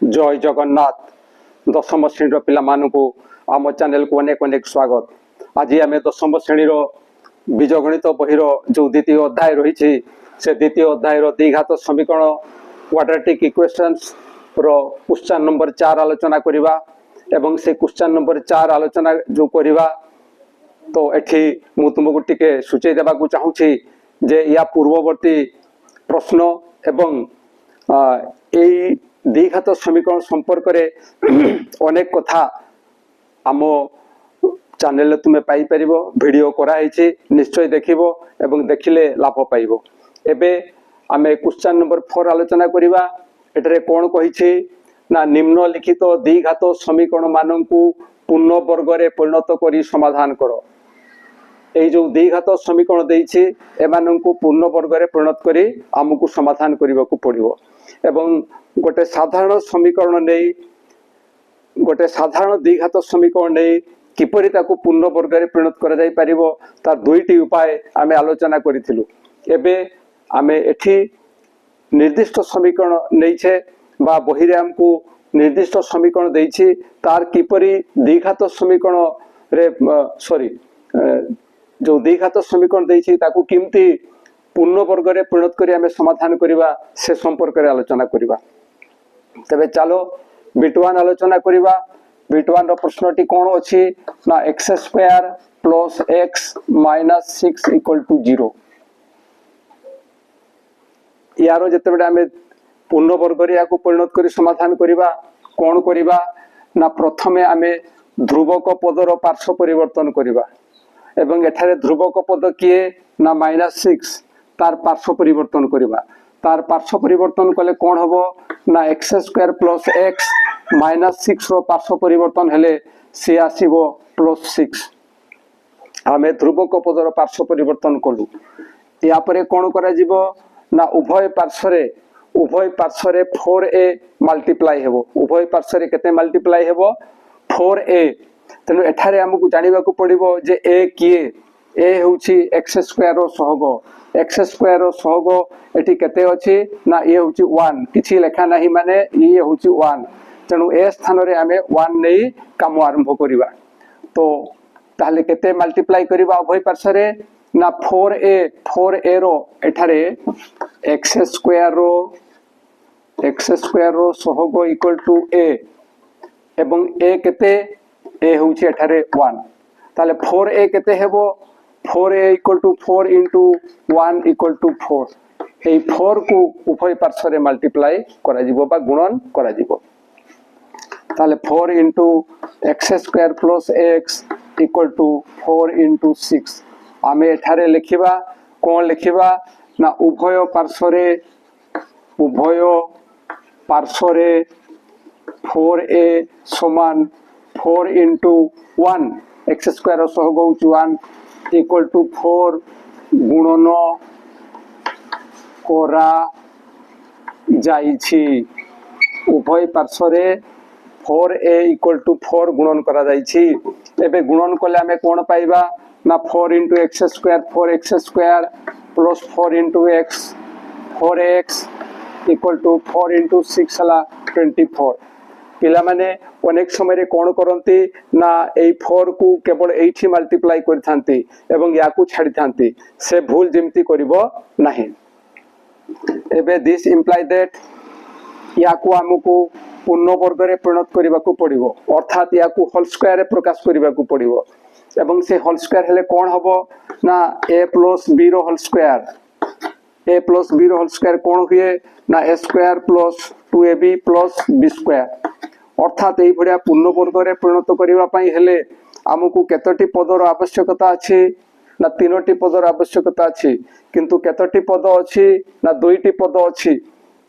जय जगन्नाथ दशम श्रेणी पिला मानकु आम चैनल को अनेक अनेक स्वागत। आज आम दशम श्रेणी बीजगणित बहिर जो द्वितीय अध्याय रही से द्वितीय अध्याय द्विघात समीकरण क्वाड्रेटिक इक्वेशंस रो क्वेश्चन नंबर 4 आलोचना करिबा एवं से क्वेश्चन नंबर 4 आलोचना जो करिबा तो एठी मु तुमको टिके सूचय देबा को चाहूची जे या पूर्ववर्ती प्रश्न एवं एई द्विघात समीकरण संपर्क रे अनेक कथा आम चैनल तुम्हें पाई परिबो। वीडियो कराई निश्चय देखिबो एवं देखिले लाभ पाइबो। एबे आमे क्वेश्चन नंबर 4 आलोचना करिबा। एटरे कोन कहिछि ना निम्नलिखित द्विघात समीकरण माननकु पूर्ण वर्ग रे परिणत करी समाधान करो। এই जो द्विघात समीकरण देइछि एमाननकु पूर्ण वर्ग रे परिणत करी आमकु समाधान करिबाकु पड़िबो एवं गोटे साधारण समीकरण नहीं गोटे साधारण द्विघात समीकरण नहीं किपरि ताकु पूर्ण वर्ग रे परिणत करा जाय परिबो तार दुईटी उपाय आमे आलोचना करिथिलु। एबे आमे एठी निर्दिष्ट समीकरण नैछे बा बहिरे हमकु निर्दिष्ट समीकरण देइछि तार किपरि द्विघात समीकरण रे सॉरी जो द्विघात समीकरण देइछि ताकु किमती पूर्ण वर्ग रे परिणत करी आमे समाधान करिबा से संपर्क रे आलोचना करिबा। तबे चलो बिटवान आलोचना करिबा। बिटवान रो प्रश्नटी कोन अछि ना x square plus x minus 6 equal to 0। यारो जते बेडा हमें पूर्ण वर्ग रे याकू परिणत करी समाधान करिबा कोन करिबा ना प्रथमे हमें ध्रुवक पदर पार्श्व परिवर्तन करिबा एवं एठारे ध्रुवक पद किए ना -6 तार पार्श्व परिवर्तन करिबा। तार पार्श्व परिवर्तन कले कोन हबो ना x square plus x minus 6 रो पार्श्व परिवर्तन हेले से आसीबो +6। हमें ध्रुवक पदर पार्श्व परिवर्तन कलु। या परे कोन करा जिवो ना उभय पार्श्व रे 4a मल्टीप्लाई हेबो। उभय पार्श्व रे केते मल्टीप्लाई हेबो 4a। तेनु एठारे हमकु जानिबा को पड़िबो जे a किए a होउची x स्क्वायर रो सहग। x स्क्वायर रो सहग एठी केते अछि ना ये होउची 1 किछि लेखा नाही माने ये होउची 1। तेनु ए स्थान रे हमें 1 नै काम आरंभ करिबा। तो ताले केते मल्टीप्लाई करिबा उभय पार्श्व रे ना 4a रो एठारे x स्क्वायर रो सहग इक्वल टू a एवं a केते a होउची एठारे 1। ताले 4a केते हेबो 4a equal to 4 into 1 equal to 4। ए 4 को उभय पार्श्व रे मल्टीप्लाई करा जिवो बा गुणन करा जिवो। ताले 4 into x square plus x equal to 4 into 6। आमे एठारे लिखिबा कोन लिखिबा ना उभय पार्श्व रे 4a समान 4 इंटू 1 x स्क्वायर सहग होउची 1 इक्वल टू 4 गुणन कोरा जाइछि। उभय पार्श्व रे 4a इक्वल टू 4 गुणन करा जाइछि। एबे गुणन कले हमें कोन पाइबा ना 4 into x square 4x square plus 4 into x 4x equal to 4 into 6 हला 24। पिला माने अनेक समय रे कोन करंती ना ए 4 को केवल एठी मल्टीप्लाई करथांती एवं याकू छाडी थांती से भूल जेमती करिवो नाही। एबे दिस इंप्लाई दैट याकू हमकू पूर्ण वर्ग रे परिणत करिबाकू पड़िबो अर्थात याकू होल स्क्वायर रे प्रकाश करिबाकू पड़िबो एवं से होल स्क्वायर हेले कोन हबो ना a प्लस b रो whole square. a plus b रो होल स्क्वायर कोन हुए ना a square plus 2ab plus b square. अर्थात एई भडिया पूर्ण वर्ग रे परिणत करिबा पई हेले हमकू केतोटी पदर आवश्यकता अछि ना तीनोटी पदर आवश्यकता अछि किंतु केतोटी पद अछि ना दुईटी पद अछि।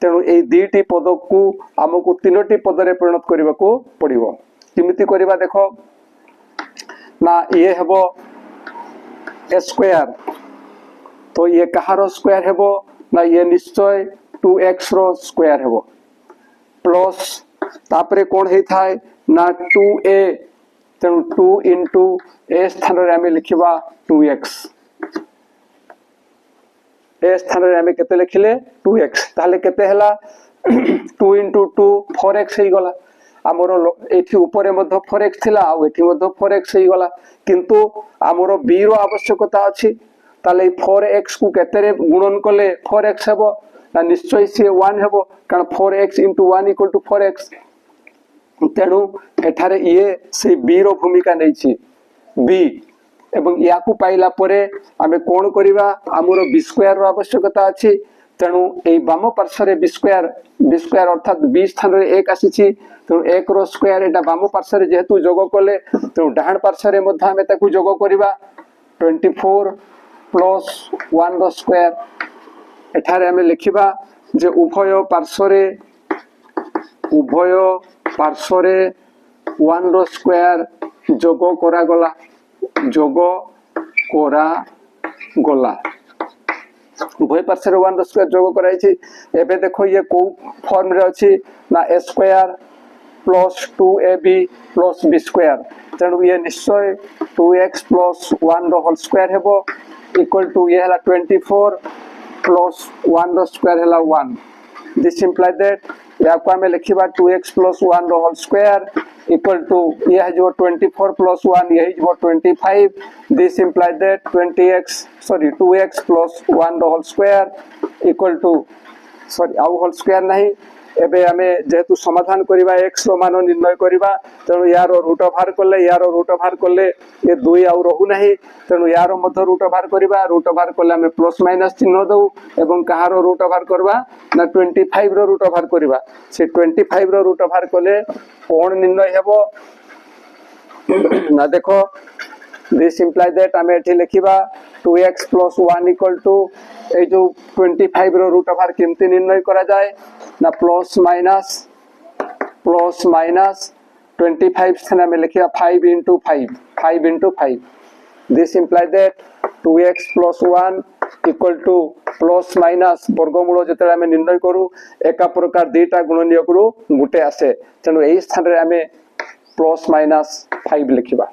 तेणु एई दुईटी पद को हमकू तीनोटी पद रे परिणत करिबाकू पड़िबो। किमिति करिबा देखो ना ये हेबो a स्क्वायर तो ये कहारो स्क्वायर हेबो ना ये निश्चय 2x रो स्क्वायर हेबो प्लस तापरे कोन हे थाए ना 2a। तेणु 2 इंटू a स्थान रे हमें लिखिबा 2x। ए स्थान रे हमें केते लिखिले 2x ताले केते हला 2 into 2 4x हो गला आमर एठी ऊपर मध्य 4x थिला आ एठी मध्य 4x हो गला किंतु आमर b रो आवश्यकता अछि ताले 4x को केते रे गुणन कले 4x हेबो ना निश्चय से 1 हेबो कारण 4x into 1 equal to 4x तेणु एठारे ये से b रो भूमिका नै छी b एवं याकू पाइला परे आमे कोन करिवा आमरो b स्क्वायर रो आवश्यकता अछि तेणु ए बाम पार्श्व रे b स्क्वायर अर्थात b स्थान रे 1 आसी छी तेणु 1 रो स्क्वायर एटा बाम पार्श्व रे जेहेतु जोग कले तेणु डाहाण पार्श्व रे मध्ये आमे ताकू जोग करिवा 24 प्लस 1 रो स्क्वायर एठारे आमे लिखिबा जे उभय पार्श्व रे 1 रो स्क्वायर जोग करा गला उभय पार्श्व 1 रो स्क्वायर जोग कराई छी एबे देखो ये को फॉर्म रे अछि ना a square plus 2ab plus b square तेणु ये निश्चय 2x प्लस 1 रो होल स्क्वायर हेबो इक्वल टू ये हला 24 प्लस 1 रो स्क्वायर हला 1 दिस इंप्लाई दैट या को हमें लिखिबा 2x प्लस 1 रो होल स्क्वायर इक्वल टू ये है जो 24 प्लस 1 ये है जो 25 this imply that 2x plus 1 रो whole square equal to sorry आउ होल स्क्वायर नहीं एबे हमें जेहेतु समाधान करिबा x रो मान निर्णय करिबा तेणु यार रूट बाहर करले ये 2 आउ रहू नहीं तेणु यार मध्य रूट बाहर करले हमें प्लस माइनस चिन्ह दउ एवं कहार रूट बाहर करबा ना 25 रो रूट बाहर करबा से 25 रो रूट बाहर करले कोन निर्णय हेबो ना देखो दिस इंप्लाई दैट हमें एठी लिखिबा 2x प्लस 1 इक्वल टू ए जो 25 रो रूट बाहर केमती निर्णय करा जाए ना प्लस माइनस 25 स्थान में लिखिया 5 into 5 this imply that 2x plus 1 equal two plus minus वर्गमूल जते हमें निर्णय करू एका प्रकार दुईटा गुणनीय करू गुटे आसे तेणु एई स्थान रे हमें प्लस माइनस 5 लिखिबा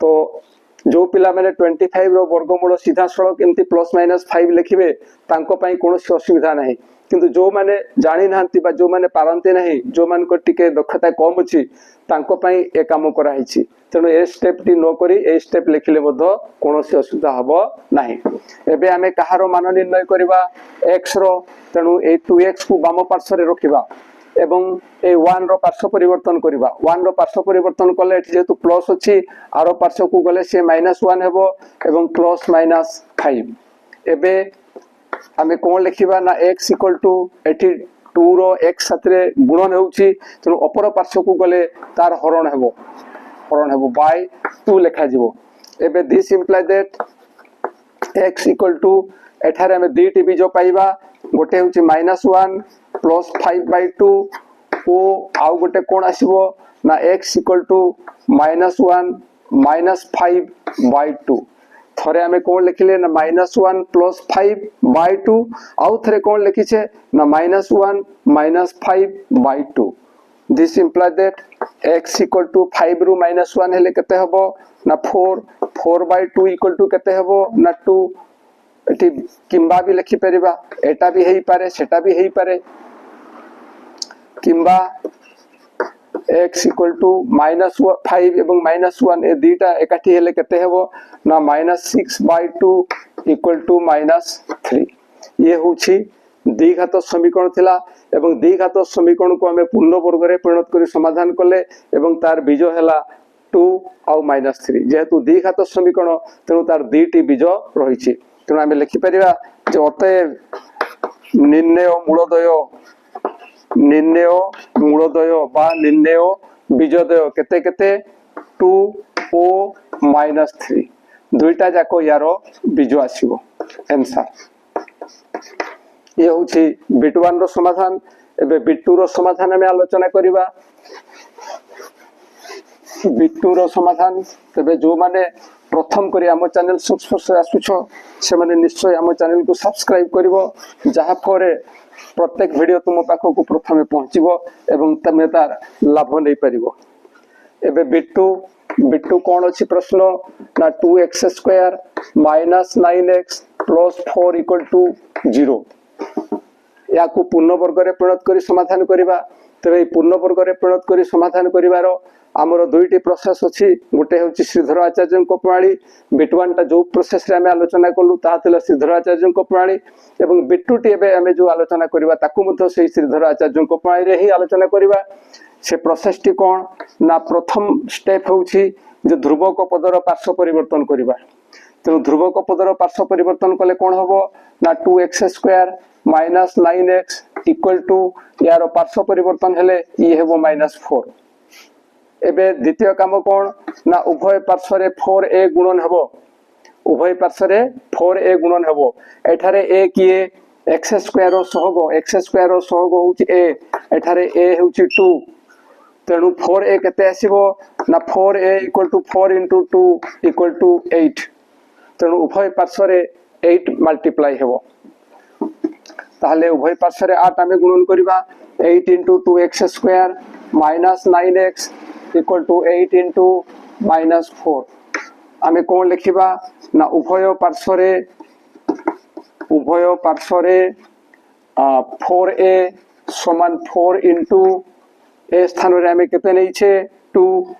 तो जो पिला माने 25 रो वर्गमूल सीधा सड़क एमती प्लस माइनस 5 लिखिबे तांको पई कोनोसी असुविधा नाही किंतु जो माने जानि नांती बा जो माने पारंते नाही जो मान को टिके दक्षता कम अछि तांको पई ए काम करा हिछि तेणु ए स्टेप टी न करी ए स्टेप लिखिले बद्ध कोनोसी असुविधा हबो नाही एबे हमें कहारो मान निर्णय करबा x रो तेणु ए 2x को बाम पार्श्व रे रखिबा एवं ए 1 रो पार्श्व परिवर्तन करबा 1 रो पार्श्व परिवर्तन कले जेतु प्लस अछि आरो पार्श्व को गले से -1 हेबो एवं प्लस माइनस 5 एबे हमें कोन लिखिबा ना x इक्वल टू एठी 2 रो x साथरे गुणन होउची तेनु अपर पार्श्व को गले तार हरण हेबो बाय 2 लिखा जिवो एबे this imply that x equal to एठारे हमें दी टी बीजो पाइबा गोटे होउची -1 प्लस 5/2 ओ आउ गोटे कोन आसीबो ना x इक्वल टू -1 -5/2 थरे हमें कोन लिखिले ना -1 प्लस 5/2 आउ थरे कोन लिखिछे ना -1 -5/2 this imply that x equal to 5 रु -1 हेले केते हबो ना 4/2 इक्वल टू केते हबो ना 2 एठी किंबा भी लिखि परिबा एटा भी हेई पारे सेटा भी हेई पारे किंबा x इक्वल टू -5 एवं -1 ए दीटा एकाठी हेले केते हेबो ना -6/2 इक्वल टू -3 ये होछि द्विघात समीकरण थिला एवं द्विघात समीकरण को हमें पूर्ण वर्ग रे परिणत करी समाधान करले एवं तार बीज हैला 2 आउ -3 जेहेतु द्विघात समीकरण तेनु तार दुईटी बीज रहिछि तेनु हमें लिखि परिबा जे अतएव निर्णय मूलदय बा निर्णय बीजदय केते केते 2 ओ -3 दुईटा जाको यारो बीज आसीबो आंसर ये होछि बिट 1 रो समाधान एबे बिट 2 रो समाधान में आलोचना करिबा बिट 2 रो समाधान तबे जो माने प्रथम करी हम चैनल संस्पर्श आसुछो से माने निश्चय हम चैनल को सब्सक्राइब करिवो जहा परे प्रत्येक वीडियो तुम पाखो को प्रथमे पहुंचीबो एवं तमे तार लाभ नै परिबो एबे बिट 2 कोन अछि प्रश्न ना 2x² - 9x + 4 = 0 या को पूर्ण वर्ग रे परिणत करी समाधान करिबा तबे पूर्ण वर्ग रे परिणत करी समाधान करिवार आमर दुईटी प्रोसेस अछि गोटे होछि श्रीधर आचार्य को प्रणाली बिटवान टा जो प्रोसेस रे हमें आलोचना कलु ता थिला श्रीधर आचार्य को प्रणाली एवं बिटुटी एबे हमें जो आलोचना करिबा ताकू मध्य सेही श्रीधर आचार्य को प्रणाली रे ही आलोचना करिबा से प्रोसेस टी कोन ना प्रथम स्टेप होछि जे ध्रुवक पदर पार्श्व परिवर्तन करिबा तेणु ध्रुवक पदर पार्श्व परिवर्तन कले कोन हबो ना 2x² minus 9x equal to यार पार्श्व परिवर्तन हेले ये हेबो -4 एबे द्वितीय काम कोन ना उभय पार्श्व रे 4a गुणन हेबो उभय पार्श्व रे 4a गुणन हेबो एठारे a किए x² रो सहग x² रो सहग होची a एठारे a होची 2 तेणु 4a केते आसीबो ना 4a equal to 4 into 2 equal to 8 तेणु उभय पार्श्व रे 8 मल्टीप्लाई हेबो ताहले उभय पार्श्व रे 8 आमे गुणन करिबा 8 into 2x² minus 9x equal to 8 into -4 आमे कोन लिखिबा ना उभय पार्श्व रे 4a समान 4 into ए स्थान रे आमे केते नै छे 2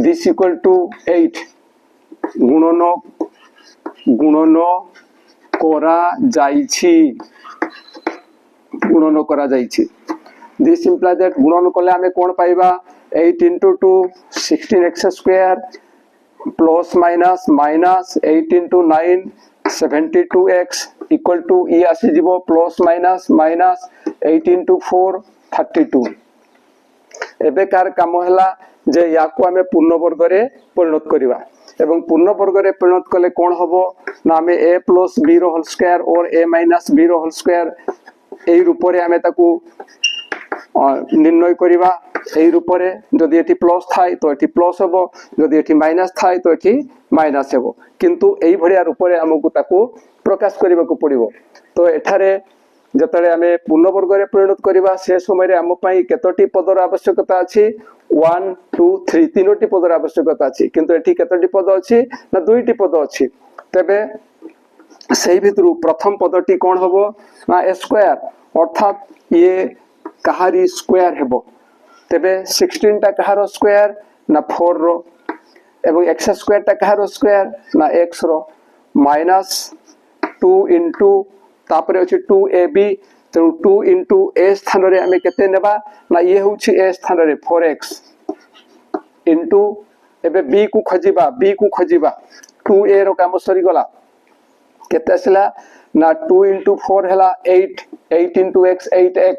दिस इक्वल टू 8 गुणन करा जाइछि दिस इम्प्लाई दैट गुणन कले आमे कोन पाइबा 8 into 2 16x² plus minus 8 into 9 72x equal to ई आसी जीवो प्लस माइनस 8 into 4 32 एबे कार काम हला जे याको आमे पूर्ण वर्ग रे परिणत करिवा एवं पूर्ण वर्ग रे परिणत कले कोन हबो ना आमे a + b रो होल स्क्वायर और a - b रो होल स्क्वायर एई रूप रे आमे ताकू निर्णय करिवा एई रूप रे जदि एठी प्लस थाई तो एठी प्लस हबो जदि एठी माइनस थाई तो एठी माइनस हेबो किंतु एई भरिया रूप रे हमकु ताकू प्रकाश करिबा को पड़िबो तो एठारे जतले आमे पूर्ण वर्ग रे परिणत करिवा से समय रे हम पई केतोटी पदर आवश्यकता अछि 1 2 3 तीनोटी पदर आवश्यकता अछि किंतु एठी केतोटी पद अछि ना दुईटी पद अछि तबे सेही भितरु प्रथम पदटी कोन हबो ना a² अर्थात ये कहारी स्क्वायर हेबो तबे 16 टा कहारो स्क्वायर ना 4 रो एवं x² टा कहारो स्क्वायर ना x रो -2 into तापरे अछि 2ab तेणु 2 into a स्थान रे हमें केते नेबा ना ये होछि a स्थान रे 4x into एबे b को खोजिबा 2a रो काम सरी गला केते आसला ना 2 into 4 हला 8 into x 8x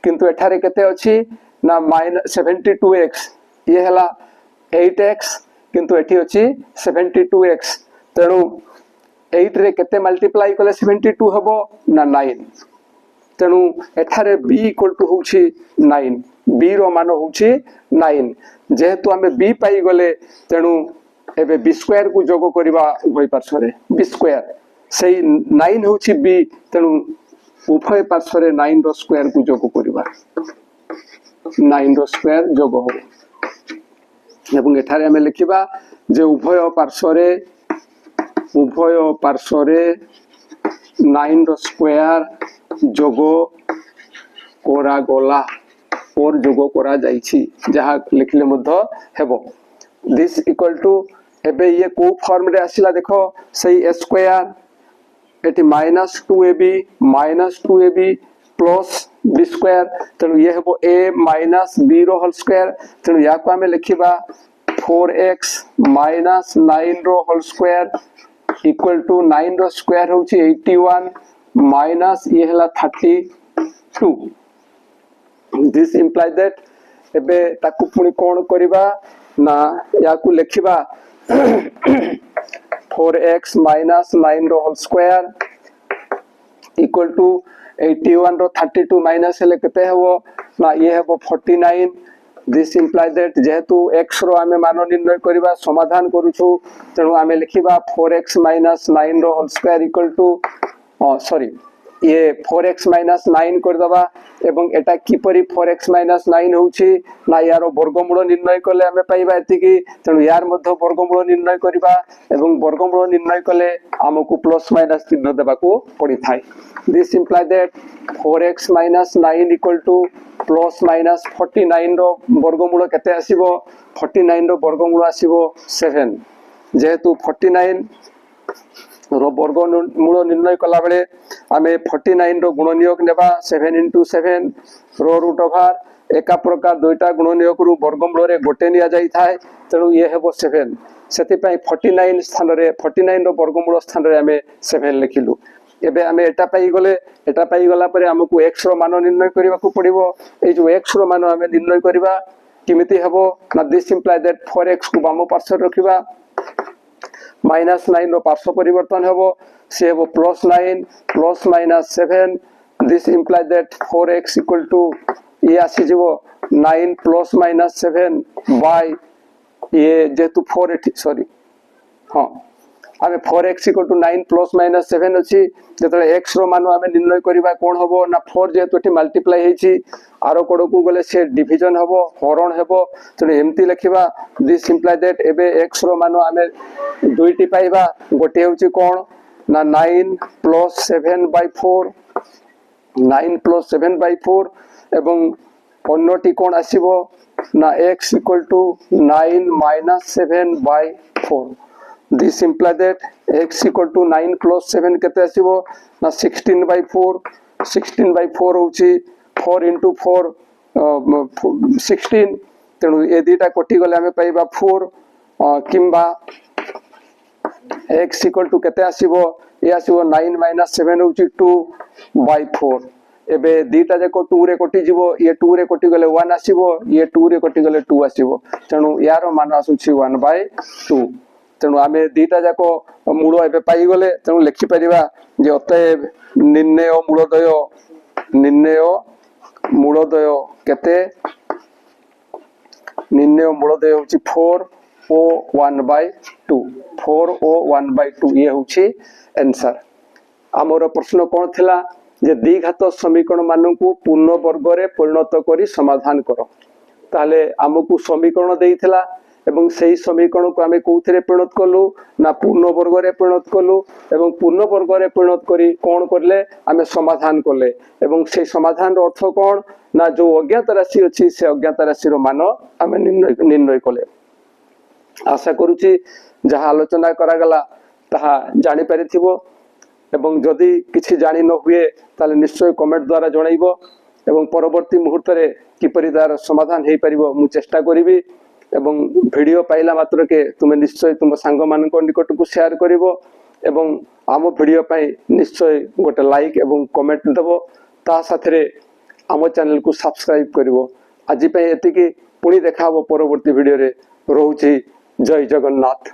किंतु एठारे केते अछि ना -72x ये हला 8x किंतु एठी अछि 72x तेणु 8 रे केते मल्टीप्लाई कले 72 हबो ना 9 तेणु एठारे b इक्वल टू होछि 9 b रो मान होछि 9 जेहेतु हमें b पाई गले तेणु एबे b² को जोग करिबा उभय पार्श्व रे b² सेही 9 होछि b तेणु उभय पार्श्व रे 9 रो स्क्वायर को जोग करिबा 9 रो स्क्वायर जोग हो एवं एठारे हमें लिखिबा जे उभय पार्श्व रे 9 रो स्क्वायर जोग कोरा गोला और जोग कोरा जाइछि जहा लिखले मध्य हेबो दिस इक्वल टू एबे ये को फॉर्म रे आसिला देखो सही a² eighty -2ab plus b² तेणु ये हेबो a - b रो होल स्क्वायर तेणु या को हमें लिखिबा 4x - 9 रो होल स्क्वायर इक्वल टू 9 रो स्क्वायर होची 81 माइनस ये हला 32 दिस इम्प्लाई दैट एबे ताकू पुनी कोन करिबा ना या को लिखिबा 4x - 9 रो होल स्क्वायर इक्वल टू 81 रो 32 माइनस हेले केते हेबो ना ये हेबो 49 दिस इम्प्लाई दैट जेहेतु x रो आमे मान निर्णय करिबा समाधान करूछु तेणु आमे लिखिबा 4x - 9 रो whole square equal to sorry ये 4x माइनस 9 कर दबा एवं एटा किपरि 4x माइनस 9 होउछि ना यार वर्गमूल निर्णय कले हमें पाइबा एतिकी तेणु यार मध्य वर्गमूल निर्णय करिबा एवं वर्गमूल निर्णय कले हमकु प्लस माइनस चिन्ह देबाकू पड़ी थाए this imply that 4x minus 9 equal two plus minus 49 रो वर्गमूल केते आसीबो 49 रो वर्गमूल आसीबो 7 जेहेतु 49 रो वर्गमूल निर्णय कला बेले आमे 49 रो गुणनियोग नेबा 7 into 7 रो रूट ओवर एका प्रकार दुईटा गुणनियोग रु वर्गमूल रे गोटे निया जाई थाए तेणु ये हेबो 7 सेति पई 49 स्थान रे 49 रो वर्गमूल स्थान रे आमे 7 लिखिलु एबे आमे एटा पाई गला परे हमकु x रो मान निर्णय करिबा को पड़िबो ए जो x रो मान आमे निर्णय करिबा किमिति हेबो ना दिस इंप्लाई दैट 4x को बाम पार्श्व रखिबा -9 रो पार्श्व परिवर्तन हेबो से हेबो +9 plus minus 7 this imply that 4x equal to ये आसी जीवो 9 प्लस माइनस 7 बाय ये जेतु 4 सॉरी हां आमे 4x equal to 9 plus minus 7 अछि जेतले x रो मान आमे निर्णय करिबा कोन हबो ना 4 जेतु एठी मल्टीप्लाई हेछि आरो कोड को गले से डिवीजन हबो हरण हबो तने एम्ति लिखिबा दिस इंप्लाई दैट एबे x रो मान आमे दुईटी पाइबा गोटे होछि कोन ना 9 प्लस 7 बाय 4 9 प्लस 7 बाय 4 एवं अन्यटी कोन आसीबो ना x equal to 9 minus 7 by 4 this imply that x equal to 9 plus 7 केते आसीबो ना 16 बाय 4 होछि 4 into 4 16 तेणु ए दीटा कोटी गले हमें पाइबा 4 किंबा x इक्वल टू केते आसीबो ए आसीबो 9 माइनस 7 होछि 2 बाय 4 एबे दीटा जाको 2 रे कोटी जीवो ये 2 रे कोटी गले 1 आसीबो ये 2 रे कोटी गले 2 आसीबो तेणु यारो मान आसुछि 1 बाय 2 तेणु आमे दीटा जाको मूल एबे पाई गले तेणु लिखि परिबा जे अतएव निर्णय मूलदय केते निर्णय मूलदय होछि 4 o 1 by 2 4 o 1 by 2 ये होछि आंसर हमर प्रश्न कोन थिला जे द्विघात समीकरण मानकु पूर्ण वर्ग रे परिणत करी समाधान करो ताले हमकु समीकरण देइथिला एवं सही समीकरण को आमे कोउथरे परिणत करलु ना पूर्ण वर्ग रे परिणत करलु एवं पूर्ण वर्ग रे परिणत करी कोन करले आमे समाधान करले एवं से समाधान रो अर्थ कोन ना जो अज्ञात राशि अछि से अज्ञात राशि रो मान आमे निर्णय करले आशा करूची जहा आलोचना करा गला ताहा जानि परिथिबो एवं जदि किछि जानि न हुए ताले निश्चय कमेंट द्वारा जणाइबो एवं परवर्ती मुहूर्त रे किपरि दार समाधान हेइ परिबो मु चेष्टा करिवि एवं वीडियो पाइला मात्र के तुमे निश्चय तुम सांग मान निकट को शेयर करिवो एवं आम वीडियो पाई निश्चय गोटे लाइक एवं कमेंट देबो ता साथरे आम चैनल को सब्सक्राइब करिवो आज पई एतिकी पुणी देखाबो परवर्ती वीडियो रे रहउची जय जगन्नाथ।